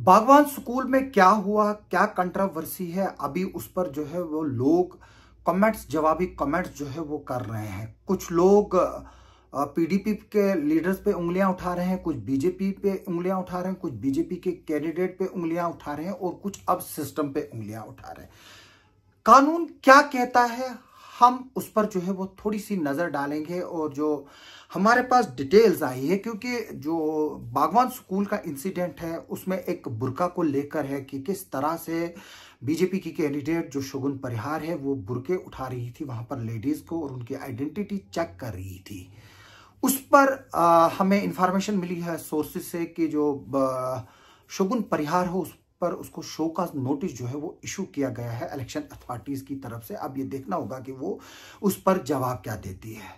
बागवान स्कूल में क्या हुआ, क्या कंट्रोवर्सी है, अभी उस पर जो है वो लोग कमेंट्स, जवाबी कमेंट्स जो है वो कर रहे हैं। कुछ लोग पीडीपी के लीडर्स पे उंगलियां उठा रहे हैं, कुछ बीजेपी पे उंगलियां उठा रहे हैं, कुछ बीजेपी के कैंडिडेट पे उंगलियां उठा रहे हैं और कुछ अब सिस्टम पे उंगलियां उठा रहे हैं। कानून क्या कहता है, हम उस पर जो है वो थोड़ी सी नजर डालेंगे। और जो हमारे पास डिटेल्स आई है, क्योंकि जो बागवान स्कूल का इंसिडेंट है उसमें एक बुर्का को लेकर है कि किस तरह से बीजेपी की कैंडिडेट जो शगुन परिहार है वो बुर्के उठा रही थी वहां पर लेडीज को और उनकी आइडेंटिटी चेक कर रही थी। उस पर हमें इंफॉर्मेशन मिली है सोर्सेज से कि जो शगुन परिहार हो उस पर उसको शो का नोटिस जो है वो इशू किया गया है इलेक्शन अथॉरिटीज की तरफ से। अब ये देखना होगा कि वो उस पर जवाब क्या देती है।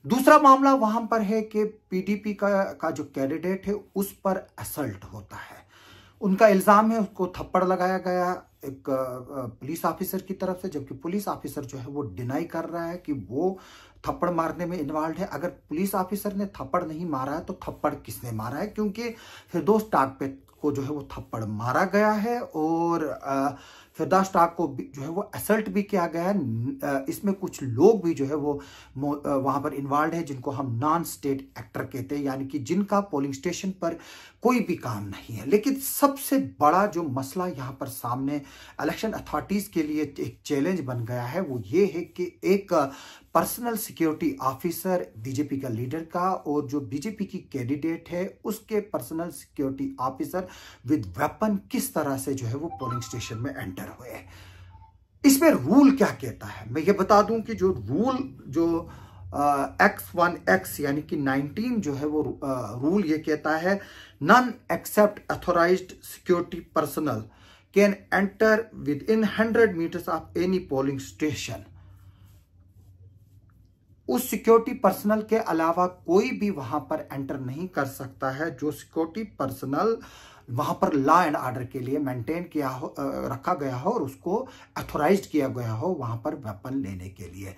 दूसरा मामला वहां पर है कि पीडीपी का जो कैंडिडेट है उस पर असल्ट होता है। उनका इल्जाम है उसको थप्पड़ लगाया गया एक पुलिस ऑफिसर की तरफ से, जबकि पुलिस ऑफिसर जो है वो डिनाई कर रहा है कि वो थप्पड़ मारने में इन्वॉल्व है। अगर पुलिस ऑफिसर ने थप्पड़ नहीं मारा है तो थप्पड़ किसने मारा है, क्योंकि फिरदौस टाक पे को जो है वो थप्पड़ मारा गया है और फिरदौस टाक को जो है वो असल्ट भी किया गया है। इसमें कुछ लोग भी जो है वो वहां पर इन्वॉल्व है जिनको हम नॉन स्टेट एक्टर कहते हैं, यानी कि जिनका पोलिंग स्टेशन पर कोई भी काम नहीं है। लेकिन सबसे बड़ा जो मसला यहाँ पर सामने इलेक्शन अथॉरिटीज के लिए एक चैलेंज बन गया है वो ये है कि एक पर्सनल सिक्योरिटी ऑफिसर बीजेपी का लीडर का और जो बीजेपी की कैंडिडेट है उसके personal security officer with weapon किस तरह से जो है वो पोलिंग स्टेशन में एंटर हुए। इसमें रूल क्या कहता है मैं ये बता दूं कि जो रूल जो X1X यानी कि 19 जो है वो रूल ये कहता है, none except authorised security personnel can enter within 100 metres of any polling station. उस सिक्योरिटी पर्सनल के अलावा कोई भी वहां पर एंटर नहीं कर सकता है जो सिक्योरिटी पर्सनल वहां पर लॉ एंड ऑर्डर के लिए मेंटेन किया हो, रखा गया हो और उसको अथोराइज्ड किया गया हो वहां पर वेपन लेने के लिए।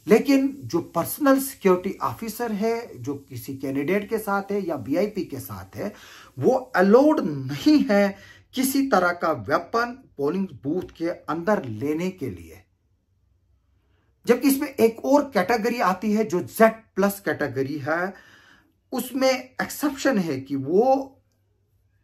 लेकिन जो पर्सनल सिक्योरिटी ऑफिसर है जो किसी कैंडिडेट के साथ है या वीआईपी के साथ है वो अलाउड नहीं है किसी तरह का वेपन पोलिंग बूथ के अंदर लेने के लिए। जबकि इसमें एक और कैटेगरी आती है जो Z+ कैटेगरी है, उसमें एक्सेप्शन है कि वो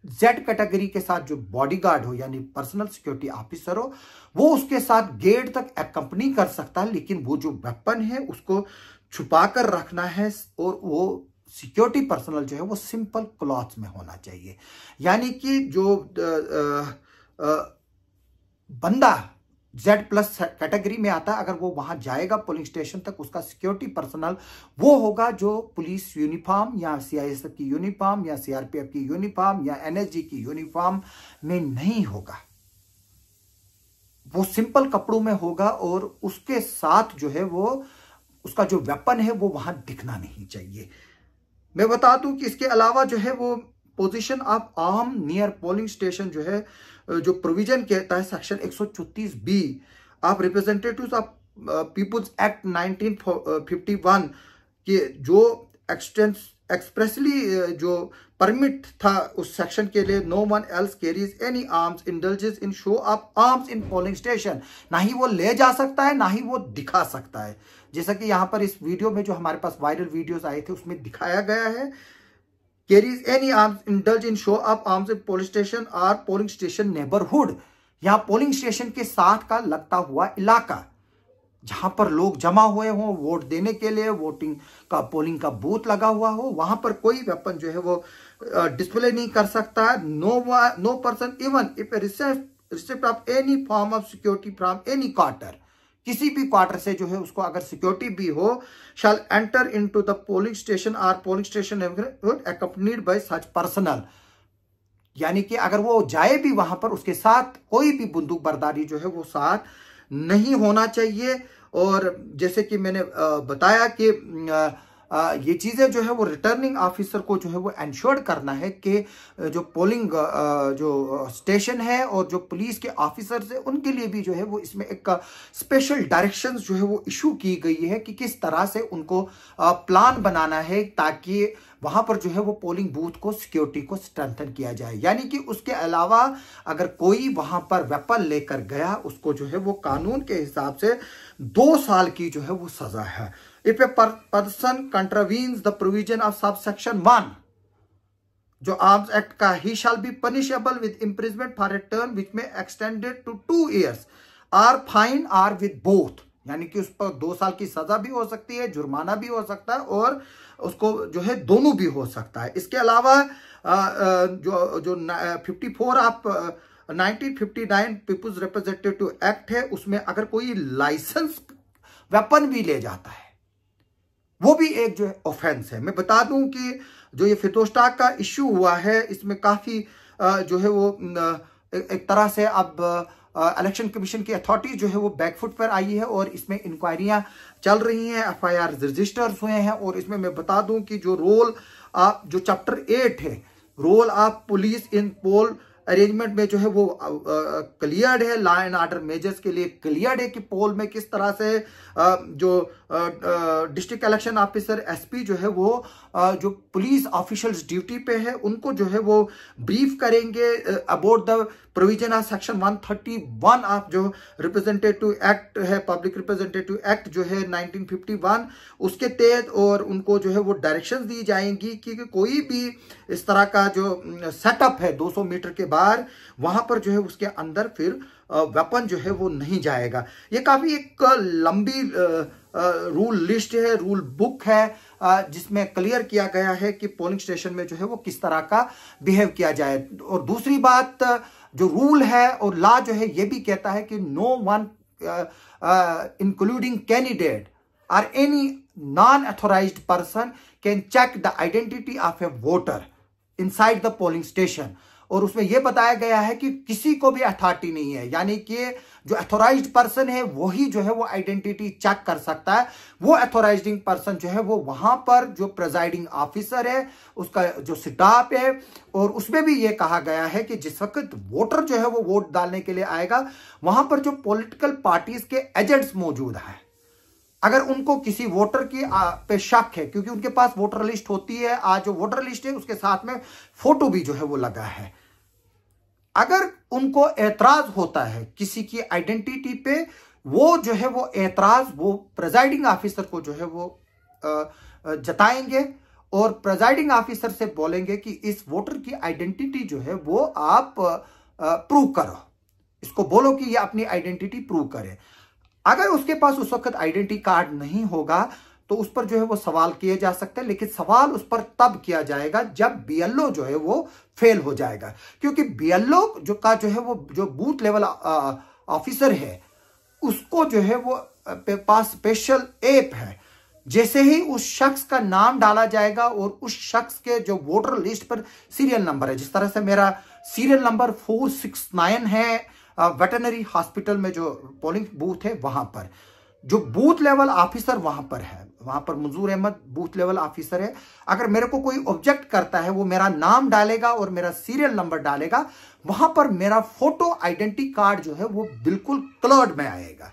Z कैटेगरी के साथ जो बॉडीगार्ड हो यानी पर्सनल सिक्योरिटी ऑफिसर हो वो उसके साथ गेट तक एक्कंपनी कर सकता है, लेकिन वो जो वेपन है उसको छुपा कर रखना है और वो सिक्योरिटी पर्सनल जो है वो सिंपल क्लॉथ में होना चाहिए। यानी कि जो बंदा Z+ कैटेगरी में आता है अगर वो वहां जाएगा पोलिंग स्टेशन तक उसका सिक्योरिटी पर्सनल वो होगा जो पुलिस यूनिफॉर्म या CISF की यूनिफॉर्म या CRPF की यूनिफॉर्म या NSG की यूनिफॉर्म में नहीं होगा, वो सिंपल कपड़ों में होगा और उसके साथ जो है वो उसका जो वेपन है वो वहां दिखना नहीं चाहिए। मैं बता दूं कि इसके अलावा जो है वो position of arm near polling station जो है जो प्रोविजन कहता है section 134B of representatives of people's act 1951 के जो एक्सप्रेसली जो परमिट था उस सेक्शन के लिए, no one else carries any arms indulges in show of arms in polling station. ना ही वो ले जा सकता है ना ही वो दिखा सकता है, जैसा कि यहां पर इस वीडियो में जो हमारे पास वायरल वीडियोस आए थे उसमें दिखाया गया है। Carries any arms indulge in show of arms in polling station और पोलिंग स्टेशन नेबरहुड, यहां पोलिंग स्टेशन के साथ का लगता हुआ इलाका जहां पर लोग जमा हुए हों वोट देने के लिए, वोटिंग का पोलिंग का बूथ लगा हुआ हो, वहां पर कोई वेपन जो है वो डिस्प्ले नहीं कर सकता है। No person even if receipt of any form of security from any quarter, किसी भी क्वार्टर से जो है उसको अगर सिक्योरिटी भी हो, shall enter into the polling station और polling station accompanied by such personal. यानी कि अगर वो जाए भी वहां पर उसके साथ कोई भी बंदूक बरदारी जो है वो साथ नहीं होना चाहिए। और जैसे कि मैंने बताया कि ये चीजें जो है वो रिटर्निंग ऑफिसर को जो है वो एंश्योर करना है कि जो पोलिंग जो स्टेशन है और जो पुलिस के ऑफिसर्स है उनके लिए भी जो है वो इसमें एक स्पेशल डायरेक्शंस जो है वो इशू की गई है कि किस तरह से उनको प्लान बनाना है ताकि वहां पर जो है वो पोलिंग बूथ को सिक्योरिटी को स्ट्रेंथन किया जाए, यानी कि उसके अलावा अगर कोई वहां पर वेपन लेकर गया उसको जो है वो कानून के हिसाब से 2 साल की जो है वो सजा है। If a person contravenes the provision of subsection 1 जो आर्म्स एक्ट का, ही shall be punishable with imprisonment for a term which may extended to 2 years or fine or with both, यानी कि उस पर 2 साल की सजा भी हो सकती है, जुर्माना भी हो सकता है और उसको जो है दोनों भी हो सकता है। इसके अलावा जो 54 ऑफ 1959 पीपुल्स रिप्रेजेंटेटिव एक्ट है, उसमें अगर कोई लाइसेंस वेपन भी ले जाता है वो भी एक जो है ऑफेंस है। मैं बता दूं कि जो ये फितोस्टाक का इश्यू हुआ है इसमें काफी जो है वो एक तरह से अब इलेक्शन कमीशन की अथॉरिटी जो है वो बैकफुट पर आई है और इसमें इंक्वायरियां चल रही हैं, FIR रजिस्टर्स हुए हैं। और इसमें मैं बता दूं कि जो रोल जो चैप्टर 8 है, role of police in poll arrangement में जो है वो क्लियर्ड है, लॉ एंड ऑर्डर मेजर्स के लिए क्लियर्ड है कि पोल में किस तरह से जो डिस्ट्रिक्ट इलेक्शन ऑफिसर SP जो है वो जो पुलिस ऑफिशियल्स ड्यूटी पे है उनको जो है वो ब्रीफ करेंगे about the provision of section 131 of जो रिप्रेजेंटेटिव एक्ट है, पब्लिक रिप्रेजेंटेटिव एक्ट जो है 1951 उसके तहत, और उनको जो है वो डायरेक्शंस दी जाएंगी कि कोई भी इस तरह का जो सेटअप है 200 मीटर के बाहर वहां पर जो है उसके अंदर फिर वेपन जो है वो नहीं जाएगा। ये काफी एक लंबी रूल लिस्ट है, रूल बुक है जिसमें क्लियर किया गया है कि पोलिंग स्टेशन में जो है वो किस तरह का बिहेव किया जाए। और दूसरी बात जो रूल है और लॉ जो है ये भी कहता है कि नो वन इंक्लूडिंग कैंडिडेट और any non authorised person can check the identity of a voter inside the polling station. और उसमें यह बताया गया है कि किसी को भी अथॉरिटी नहीं है, यानी कि जो अथोराइज्ड पर्सन है वही जो है वो आइडेंटिटी चेक कर सकता है। वो अथोराइजिंग पर्सन जो है वो वहां पर जो प्रिजाइडिंग ऑफिसर है उसका जो स्टाफ है, और उसमें भी ये कहा गया है कि जिस वक्त वोटर जो है वो वोट डालने के लिए आएगा वहां पर जो पॉलिटिकल पार्टीज के एजेंट्स मौजूद हैं, अगर उनको किसी वोटर की पे शक है, क्योंकि उनके पास वोटर लिस्ट होती है, आज जो वोटर लिस्ट है उसके साथ में फोटो भी जो है वो लगा है, अगर उनको एतराज होता है किसी की आइडेंटिटी पे, वो जो है वो एतराज वो प्रिजाइडिंग ऑफिसर को जो है वो जताएंगे और प्रिजाइडिंग ऑफिसर से बोलेंगे कि इस वोटर की आइडेंटिटी जो है वो आप प्रूव करो, इसको बोलो कि ये अपनी आइडेंटिटी प्रूव करे। अगर उसके पास उस वक्त आइडेंटिटी कार्ड नहीं होगा तो उस पर जो है वो सवाल किए जा सकते हैं, लेकिन सवाल उस पर तब किया जाएगा जब BLO जो है वो फेल हो जाएगा, क्योंकि BLO जो का जो है वो जो बूथ लेवल ऑफिसर है उसको जो है वो पास स्पेशल ऐप है। जैसे ही उस शख्स का नाम डाला जाएगा और उस शख्स के जो वोटर लिस्ट पर सीरियल नंबर है, जिस तरह से मेरा सीरियल नंबर 469 है वेटरनरी हॉस्पिटल में जो पोलिंग बूथ है वहां पर, जो बूथ लेवल ऑफिसर वहां पर है, वहां पर मंजूर अहमद बूथ लेवल ऑफिसर है, अगर मेरे को कोई ऑब्जेक्ट करता है वो मेरा नाम डालेगा और मेरा सीरियल नंबर डालेगा, वहां पर मेरा फोटो आइडेंटिटी कार्ड जो है वो बिल्कुल क्लर्ड में आएगा।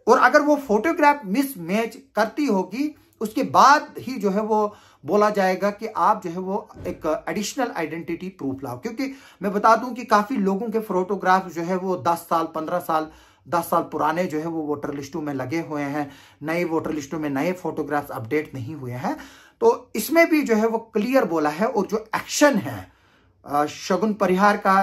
और अगर वो फोटोग्राफ मिसमैच करती होगी उसके बाद ही जो है वो बोला जाएगा कि आप जो है वो एक एडिशनल आइडेंटिटी प्रूफ लाओ। क्योंकि मैं बता दूं कि काफी लोगों के फोटोग्राफ जो है वो 10 साल 15 साल 10 साल पुराने जो है वो वोटर लिस्टों में लगे हुए हैं, नए वोटर लिस्टों में नए फोटोग्राफ्स अपडेट नहीं हुए हैं। तो इसमें भी जो है वो क्लियर बोला है, और जो एक्शन है शगुन परिहार का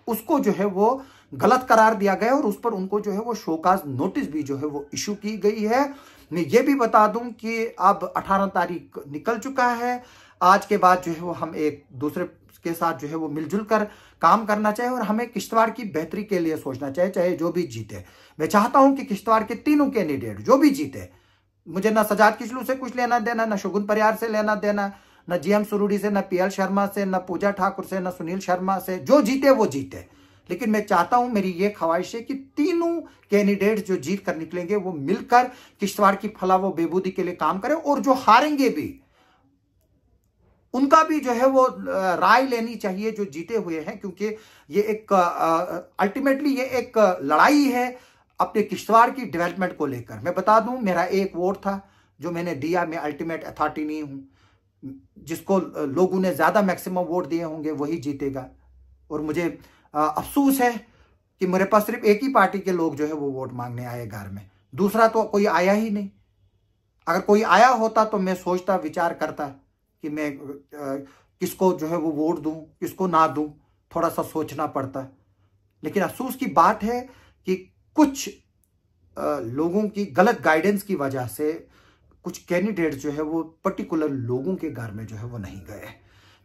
उसको जो है वो गलत करार दिया गया और उस पर उनको जो है वो शोकाज नोटिस भी जो है वो इशू की गई है। मैं ये भी बता दूं कि अब 18 तारीख निकल चुका है, आज के बाद जो है वो हम एक दूसरे के साथ जो है वो मिलजुल कर काम करना चाहिए और हमें किश्तवाड़ की बेहतरी के लिए सोचना चाहिए, चाहे जो भी जीते। मैं चाहता हूं कि किश्तवाड़ के तीनों कैंडिडेट जो भी जीते, मुझे ना सजाद किचलू से कुछ लेना देना, ना शगुन परिहार से लेना देना, ना GM सुरूडी से, ना PL शर्मा से, ना पूजा ठाकुर से, ना सुनील शर्मा से, जो जीते वो जीते। लेकिन मैं चाहता हूं, मेरी ये ख्वाहिश है कि तीनों कैंडिडेट जो जीत कर निकलेंगे वो मिलकर किश्तवाड़ की फलाह व बेबूदी के लिए काम करें, और जो हारेंगे भी उनका भी जो है वो राय लेनी चाहिए जो जीते हुए हैं, क्योंकि ये एक अल्टीमेटली ये एक लड़ाई है अपने किश्तवाड़ की डेवलपमेंट को लेकर। मैं बता दूं, मेरा एक वोट था जो मैंने दिया, मैं अल्टीमेट अथॉरिटी नहीं हूं, जिसको लोगों ने ज्यादा मैक्सिमम वोट दिए होंगे वही जीतेगा। और मुझे अफसोस है कि मेरे पास सिर्फ एक ही पार्टी के लोग जो है वो वोट मांगने आए घर में, दूसरा तो कोई आया ही नहीं। अगर कोई आया होता तो मैं सोचता, विचार करता कि मैं किसको जो है वो वोट दूं, किसको ना दूं, थोड़ा सा सोचना पड़ता। लेकिन अफसोस की बात है कि कुछ लोगों की गलत गाइडेंस की वजह से कुछ कैंडिडेट जो है वो पर्टिकुलर लोगों के घर में जो है वो नहीं गए।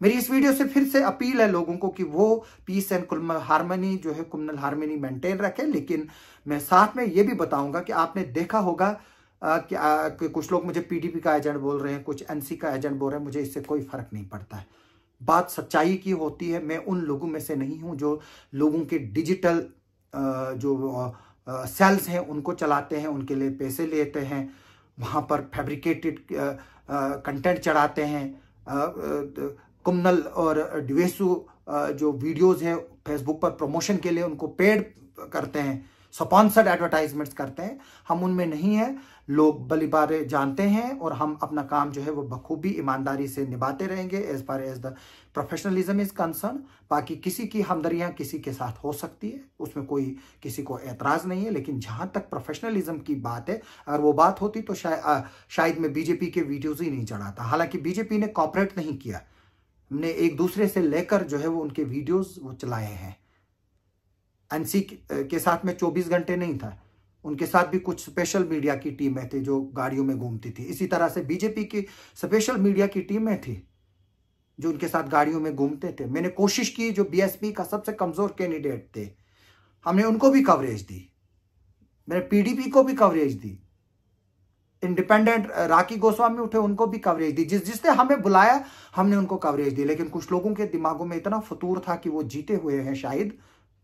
मेरी इस वीडियो से फिर से अपील है लोगों को कि वो पीस एंड हार्मनी जो है, कम्युनल हार्मनी मेंटेन रखें। लेकिन मैं साथ में ये भी बताऊंगा कि आपने देखा होगा कि कुछ लोग मुझे पीडीपी का एजेंट बोल रहे हैं, कुछ एनसी का एजेंट बोल रहे हैं, मुझे इससे कोई फर्क नहीं पड़ता है। बात सच्चाई की होती है। मैं उन लोगों में से नहीं हूं जो लोगों के डिजिटल जो सेल्स हैं उनको चलाते हैं, उनके लिए पैसे लेते हैं, वहां पर फैब्रिकेटेड कंटेंट चढ़ाते हैं। कम्युनल और डिवेसु जो वीडियोस है फेसबुक पर प्रमोशन के लिए उनको पेड करते हैं, स्पॉन्सर्ड एडवर्टाइजमेंट्स करते हैं। हम उनमें नहीं है। लोग बलिबारे जानते हैं और हम अपना काम जो है वो बखूबी ईमानदारी से निभाते रहेंगे as far as the professionalism is concern. बाकी किसी की हमदर्दियां किसी के साथ हो सकती है, उसमें कोई किसी को एतराज नहीं है। लेकिन जहां तक प्रोफेशनलिज्म की बात है, अगर वो बात होती तो शायद मैं बीजेपी के वीडियोज ही नहीं चढ़ाता। हालांकि बीजेपी ने कॉपरेट नहीं किया, हमने एक दूसरे से लेकर जो है वो उनके वीडियोज वो चलाए हैं। एनसी के साथ में 24 घंटे नहीं था, उनके साथ भी कुछ स्पेशल मीडिया की टीमें थी जो गाड़ियों में घूमती थी। इसी तरह से बीजेपी की स्पेशल मीडिया की टीमें थी जो उनके साथ गाड़ियों में घूमते थे। मैंने कोशिश की, जो बीएसपी का सबसे कमजोर कैंडिडेट थे हमने उनको भी कवरेज दी, मैंने पीडीपी को भी कवरेज दी, इंडिपेंडेंट राखी गोस्वामी उठे उनको भी कवरेज दी, जिसने हमें बुलाया हमने उनको कवरेज दी। लेकिन कुछ लोगों के दिमागों में इतना फतूर था कि वो जीते हुए हैं शायद,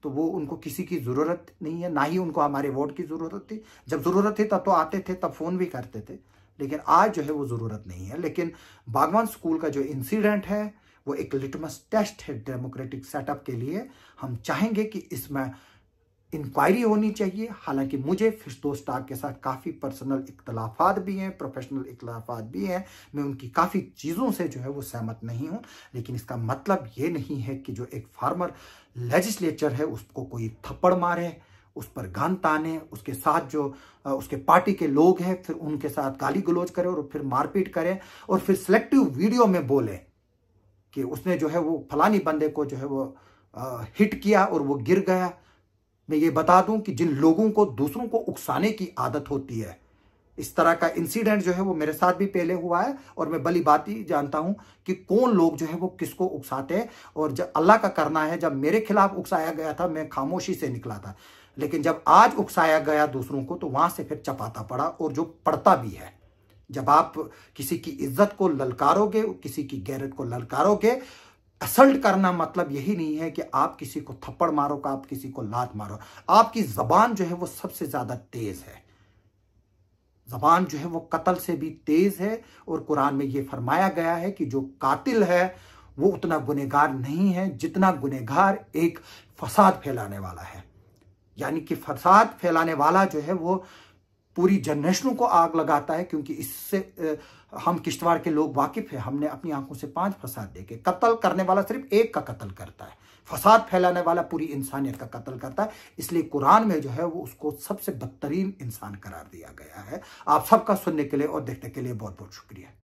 तो वो उनको किसी की जरूरत नहीं है, ना ही उनको हमारे वोट की जरूरत थी। जब जरूरत थी तब तो आते थे, तब फोन भी करते थे, लेकिन आज जो है वो जरूरत नहीं है। लेकिन बागवान स्कूल का जो इंसिडेंट है वो एक लिटमस टेस्ट है डेमोक्रेटिक सेटअप के लिए। हम चाहेंगे कि इसमें इंक्वायरी होनी चाहिए। हालांकि मुझे फिरदौस डार के साथ काफ़ी पर्सनल इख्तलाफात भी हैं, प्रोफेशनल इख्तलाफात भी हैं, मैं उनकी काफ़ी चीज़ों से जो है वो सहमत नहीं हूं। लेकिन इसका मतलब ये नहीं है कि जो एक फार्मर लेजिस्लेचर है उसको कोई थप्पड़ मारे, उस पर गान ताने, उसके साथ जो उसके पार्टी के लोग हैं फिर उनके साथ गाली गलौज करे और फिर मारपीट करे और फिर सिलेक्टिव वीडियो में बोले कि उसने जो है वो फलानी बंदे को जो है वो हिट किया और वो गिर गया। मैं ये बता दूं कि जिन लोगों को दूसरों को उकसाने की आदत होती है, इस तरह का इंसिडेंट जो है वो मेरे साथ भी पहले हुआ है और मैं भली बाती जानता हूं कि कौन लोग जो है वो किसको उकसाते हैं। और जब अल्लाह का करना है, जब मेरे खिलाफ उकसाया गया था मैं खामोशी से निकला था, लेकिन जब आज उकसाया गया दूसरों को तो वहां से फिर चपाता पड़ा और जो पड़ता भी है। जब आप किसी की इज्जत को ललकारोगे, किसी की गैरत को ललकारोगे, असल्ट करना मतलब यही नहीं है कि आप किसी को थप्पड़ मारो, कि आप किसी को लात मारो। आपकी जबान जो है वो सबसे ज्यादा तेज है, जबान जो है वो कत्ल से भी तेज है। और कुरान में ये फरमाया गया है कि जो कातिल है वो उतना गुनहगार नहीं है जितना गुनहगार एक फसाद फैलाने वाला है। यानी कि फसाद फैलाने वाला जो है वो पूरी जनरेशनों को आग लगाता है, क्योंकि इससे हम किश्तवाड़ के लोग वाकिफ है, हमने अपनी आंखों से 5 फसाद देखे। कत्ल करने वाला सिर्फ एक का कत्ल करता है, फसाद फैलाने वाला पूरी इंसानियत का कत्ल करता है। इसलिए कुरान में जो है वो उसको सबसे बदतरीन इंसान करार दिया गया है। आप सबका सुनने के लिए और देखने के लिए बहुत बहुत शुक्रिया।